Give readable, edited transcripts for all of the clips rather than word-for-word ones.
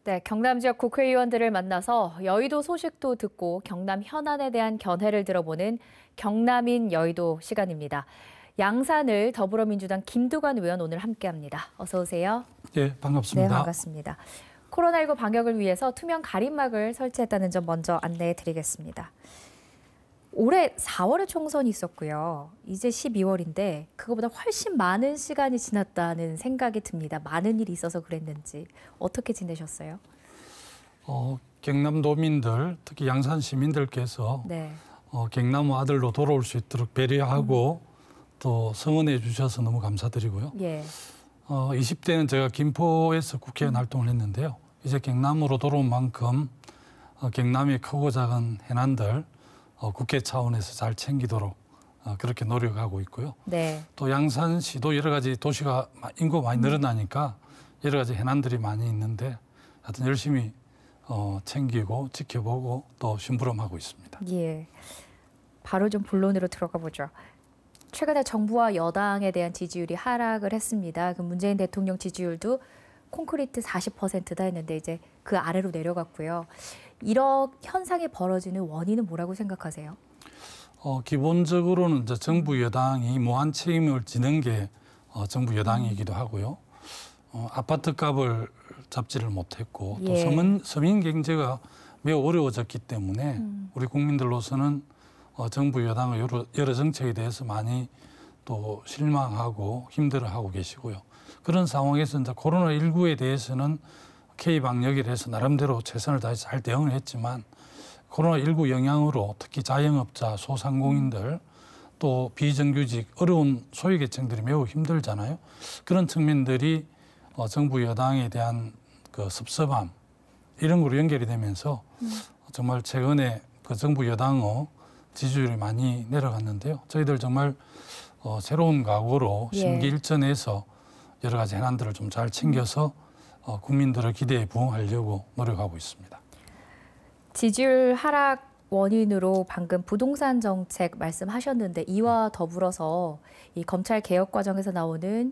네, 경남 지역 국회의원들을 만나서 여의도 소식도 듣고 경남 현안에 대한 견해를 들어보는 경남인 여의도 시간입니다. 양산을 더불어민주당 김두관 의원 오늘 함께합니다. 어서 오세요. 네, 반갑습니다. 네, 반갑습니다. 코로나19 방역을 위해서 투명 가림막을 설치했다는 점 먼저 안내해 드리겠습니다. 올해 4월에 총선이 있었고요. 이제 12월인데 그거보다 훨씬 많은 시간이 지났다는 생각이 듭니다. 많은 일이 있어서 그랬는지 어떻게 지내셨어요? 경남도민들, 특히 양산 시민들께서 네. 경남의 아들로 돌아올 수 있도록 배려하고 또 성원해 주셔서 너무 감사드리고요. 예. 20대는 제가 김포에서 국회의원 활동을 했는데요. 이제 경남으로 돌아온 만큼 경남의 크고 작은 해난들 국회 차원에서 잘 챙기도록 그렇게 노력하고 있고요. 네. 또 양산시도 여러 가지 도시가 인구가 많이 늘어나니까 여러 가지 해난들이 많이 있는데 하여튼 열심히 챙기고 지켜보고 또 심부름하고 있습니다. 예. 바로 좀 본론으로 들어가 보죠. 최근에 정부와 여당에 대한 지지율이 하락을 했습니다. 그 문재인 대통령 지지율도 콘크리트 40%다 했는데 이제 그 아래로 내려갔고요. 이런 현상이 벌어지는 원인은 뭐라고 생각하세요? 기본적으로는 이제 정부 여당이 무한 책임을 지는 게 정부 여당이기도 하고요. 아파트 값을 잡지를 못했고 또 서민 경제가 매우 어려워졌기 때문에 우리 국민들로서는 정부 여당의 여러 정책에 대해서 많이 또 실망하고 힘들어하고 계시고요. 그런 상황에서 이제 코로나19에 대해서는 K방역이라 해서 나름대로 최선을 다해서 잘 대응을 했지만 코로나19 영향으로 특히 자영업자, 소상공인들 또 비정규직, 어려운 소외계층들이 매우 힘들잖아요. 그런 측면들이 정부 여당에 대한 그 섭섭함 이런 거로 연결이 되면서 정말 최근에 그 정부 여당의 지지율이 많이 내려갔는데요. 저희들 정말 새로운 각오로 심기일전해서 여러 가지 해난들을 좀 잘 챙겨서 국민들의 기대에 부응하려고 노력하고 있습니다. 지지율 하락 원인으로 방금 부동산 정책 말씀하셨는데 이와 더불어서 이 검찰 개혁 과정에서 나오는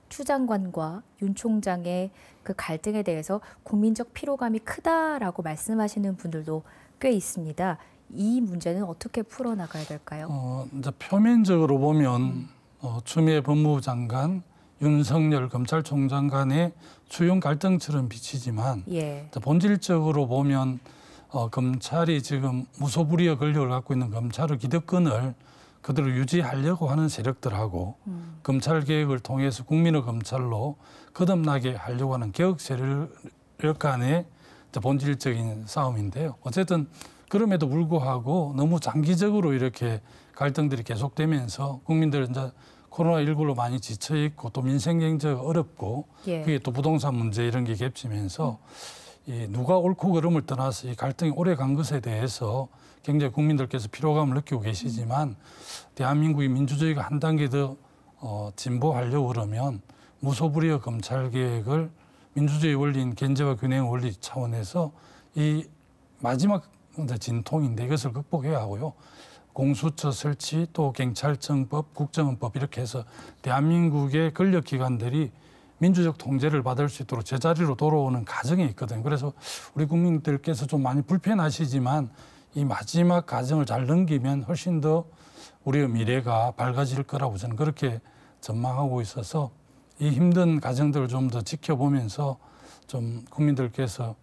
추 장관과 윤 총장의 그 갈등에 대해서 국민적 피로감이 크다라고 말씀하시는 분들도 꽤 있습니다. 이 문제는 어떻게 풀어나가야 될까요? 이제 표면적으로 보면 추미애 법무부 장관, 윤석열 검찰총장 간의 추용 갈등처럼 비치지만 본질적으로 보면 검찰이 지금 무소불위의 권력을 갖고 있는 검찰의 기득권을 그대로 유지하려고 하는 세력들하고 검찰 개혁을 통해서 국민의 검찰로 거듭나게 하려고 하는 개혁 세력 간의 본질적인 싸움인데요. 어쨌든 그럼에도 불구하고 너무 장기적으로 이렇게 갈등들이 계속되면서 국민들은 이제 코로나19로 많이 지쳐 있고 또 민생 경제가 어렵고 그게 또 부동산 문제 이런 게 겹치면서 누가 옳고 그름을 떠나서 이 갈등이 오래 간 것에 대해서 굉장히 국민들께서 피로감을 느끼고 계시지만 대한민국의 민주주의가 한 단계 더 진보하려고 그러면 무소불위의 검찰 개혁을 민주주의 원리인 견제와 균형 원리 차원에서 이 마지막 진통인데 이것을 극복해야 하고요. 공수처 설치 또 경찰청법, 국정원법 이렇게 해서 대한민국의 권력기관들이 민주적 통제를 받을 수 있도록 제자리로 돌아오는 과정에 있거든요. 그래서 우리 국민들께서 좀 많이 불편하시지만 이 마지막 과정을 잘 넘기면 훨씬 더 우리의 미래가 밝아질 거라고 저는 그렇게 전망하고 있어서 이 힘든 과정들을 좀 더 지켜보면서 좀 국민들께서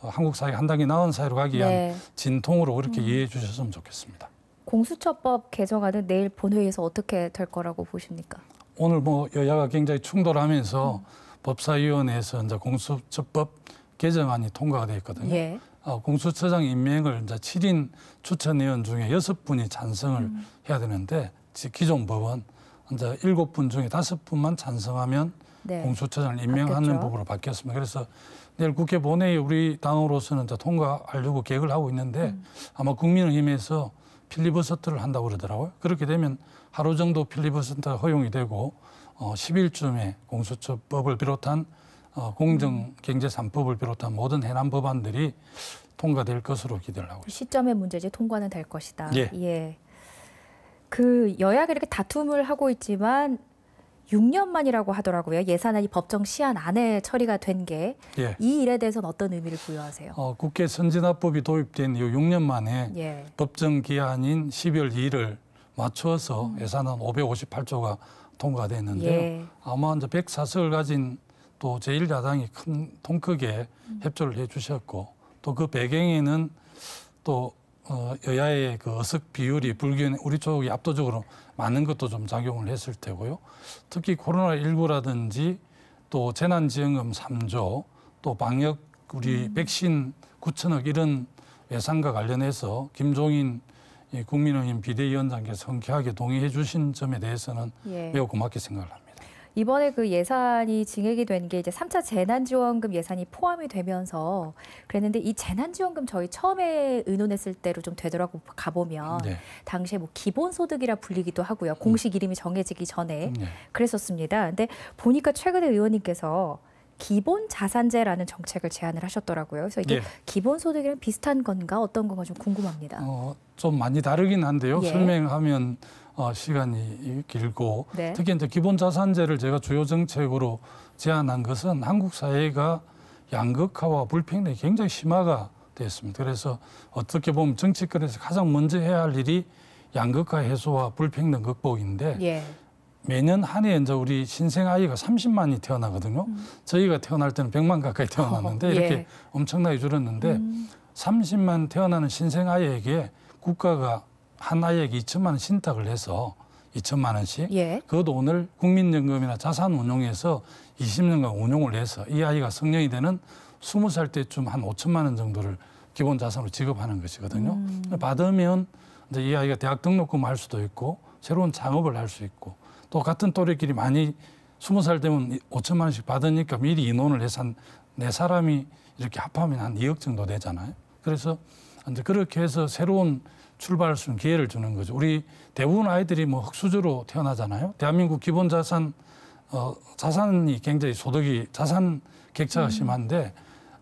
한국 사회 한 단계 나은 사회로 가기 위한 진통으로 그렇게 이해해 주셨으면 좋겠습니다. 공수처법 개정안은 내일 본회의에서 어떻게 될 거라고 보십니까? 오늘 여야가 굉장히 충돌하면서 법사위원회에서 이제 공수처법 개정안이 통과가 되어 있거든요. 공수처장 임명을 이제 7인 추천위원 중에 6분이 찬성을 해야 되는데 기존 법은 이제 7분 중에 5분만 찬성하면 공수처장을 임명하는 법으로 바뀌었습니다. 그래서 내일 국회 본회의 우리 당으로서는 이제 통과하려고 계획을 하고 있는데 아마 국민의힘에서 필리버스터를 한다고 그러더라고요. 그렇게 되면 하루 정도 필리버스터가 허용이 되고 10일쯤에 공수처법을 비롯한 공정경제 3법을 비롯한 모든 해남 법안들이 통과될 것으로 기대를 하고 있습니다. 시점의 문제지 통과는 될 것이다. 그 여야가 이렇게 다툼을 하고 있지만 6년 만이라고 하더라고요. 예산안이 법정 시한 안에 처리가 된 게 이 일에 대해서는 어떤 의미를 부여하세요? 국회 선진화법이 도입된 이후 6년 만에 법정 기한인 12월 2일을 맞춰서 예산안 558조가 통과됐는데요. 아마 이제 104석을 가진 또 제1야당이 큰 통크게 협조를 해주셨고 또 그 배경에는 또 여야의 그 의석 비율이 불균 우리 쪽이 압도적으로 많은 것도 좀 작용을 했을 테고요. 특히 코로나19라든지 또 재난지원금 3조 또 방역 우리 백신 9천억 이런 예산과 관련해서 김종인 국민의힘 비대위원장께서 흔쾌하게 동의해 주신 점에 대해서는 매우 고맙게 생각을 합니다. 이번에 그 예산이 증액이 된 게 이제 3차 재난지원금 예산이 포함이 되면서 그랬는데 이 재난지원금 저희 처음에 의논했을 때로 좀 되돌아가 보면 당시에 뭐 기본소득이라 불리기도 하고요. 공식 이름이 정해지기 전에 그랬었습니다. 근데 보니까 최근에 의원님께서 기본자산제라는 정책을 제안을 하셨더라고요. 그래서 이게 기본소득이랑 비슷한 건가 어떤 건가 좀 궁금합니다. 좀 많이 다르긴 한데요. 설명하면 시간이 길고 특히 이제 기본자산제를 제가 주요 정책으로 제안한 것은 한국 사회가 양극화와 불평등이 굉장히 심화가 됐습니다. 그래서 어떻게 보면 정치권에서 가장 먼저 해야 할 일이 양극화 해소와 불평등 극복인데 매년 한 해 이제 우리 신생 아이가 30만이 태어나거든요. 저희가 태어날 때는 100만 가까이 태어났는데 이렇게 엄청나게 줄었는데 30만 태어나는 신생 아이에게 국가가 한 아이에게 2천만 원 신탁을 해서 2천만 원씩 그것도 오늘 국민연금이나 자산운용에서 20년간 운용을 해서 이 아이가 성년이 되는 20살 때쯤 한 5천만 원 정도를 기본자산으로 지급하는 것이거든요. 받으면 이제 이 아이가 대학 등록금 할 수도 있고 새로운 창업을 할 수 있고 또 같은 또래끼리 많이 20살 되면 5천만 원씩 받으니까 미리 인원을 해서 한 4사람이 이렇게 합하면 한 2억 정도 되잖아요. 그래서 이제 그렇게 해서 새로운 출발할 수 있는 기회를 주는 거죠. 우리 대부분 아이들이 뭐 흙수저로 태어나잖아요. 대한민국 기본자산, 자산이 굉장히 소득이 자산 격차가 심한데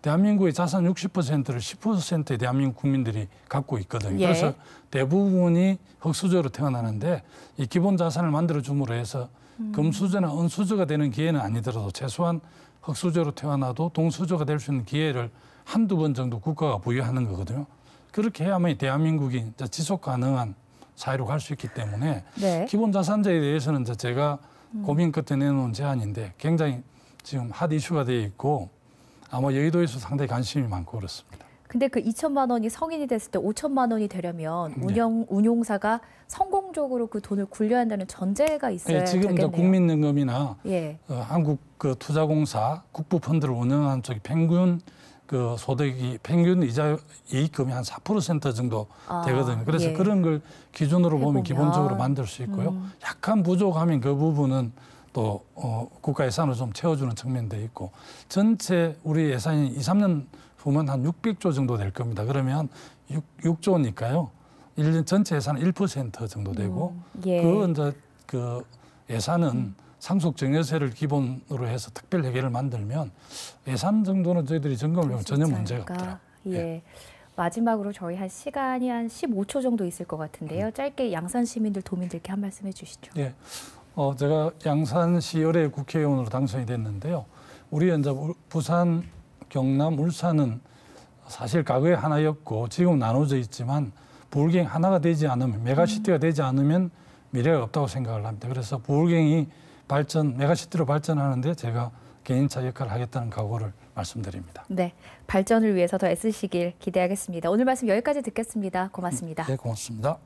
대한민국의 자산 60%를 10%의 대한민국 국민들이 갖고 있거든요. 그래서 대부분이 흙수저로 태어나는데 이 기본자산을 만들어줌으로 해서 금수저나 은수저가 되는 기회는 아니더라도 최소한 흙수저로 태어나도 동수저가 될 수 있는 기회를 한두 번 정도 국가가 부여하는 거거든요. 그렇게 해야만 대한민국이 지속 가능한 사회로 갈 수 있기 때문에 기본자산제에 대해서는 제가 고민 끝에 내놓은 제안인데 굉장히 지금 핫 이슈가 되어 있고 아마 여의도에서 상당히 관심이 많고 그렇습니다. 근데 그 2천만 원이 성인이 됐을 때 5천만 원이 되려면 운용사가 성공적으로 그 돈을 굴려야 한다는 전제가 있어야 지금 되겠네요. 국민연금이나 한국 그 투자공사 국부펀드를 운영하는 쪽이 평균 그 소득이 평균 이자 이익금이 한 4% 정도 되거든요. 그래서 그런 걸 기준으로 보면 기본적으로 만들 수 있고요. 약간 부족하면 그 부분은 또 국가 예산으로 좀 채워주는 측면도 있고 전체 우리 예산이 2, 3년 후면 한 600조 정도 될 겁니다. 그러면 6조니까요. 1년 전체 예산은 1% 정도 되고 그 이제 그 예산은 상속증여세를 기본으로 해서 특별 회계를 만들면 예산 정도는 저희들이 점검을 하면 전혀 문제가 없더라고요. 마지막으로 저희 한 시간이 한 15초 정도 있을 것 같은데요. 짧게 양산 시민들, 도민들께 한 말씀 해주시죠. 제가 양산시 열애 국회의원으로 당선이 됐는데요. 우리 이제 부산, 경남, 울산은 사실 과거에 하나였고 지금 나눠져 있지만 부울경 하나가 되지 않으면 메가시티가 되지 않으면 미래가 없다고 생각을 합니다. 그래서 부울경이 메가시티로 발전하는데 제가 개인차 역할을 하겠다는 각오를 말씀드립니다. 네, 발전을 위해서 더 애쓰시길 기대하겠습니다. 오늘 말씀 여기까지 듣겠습니다. 고맙습니다. 네, 고맙습니다.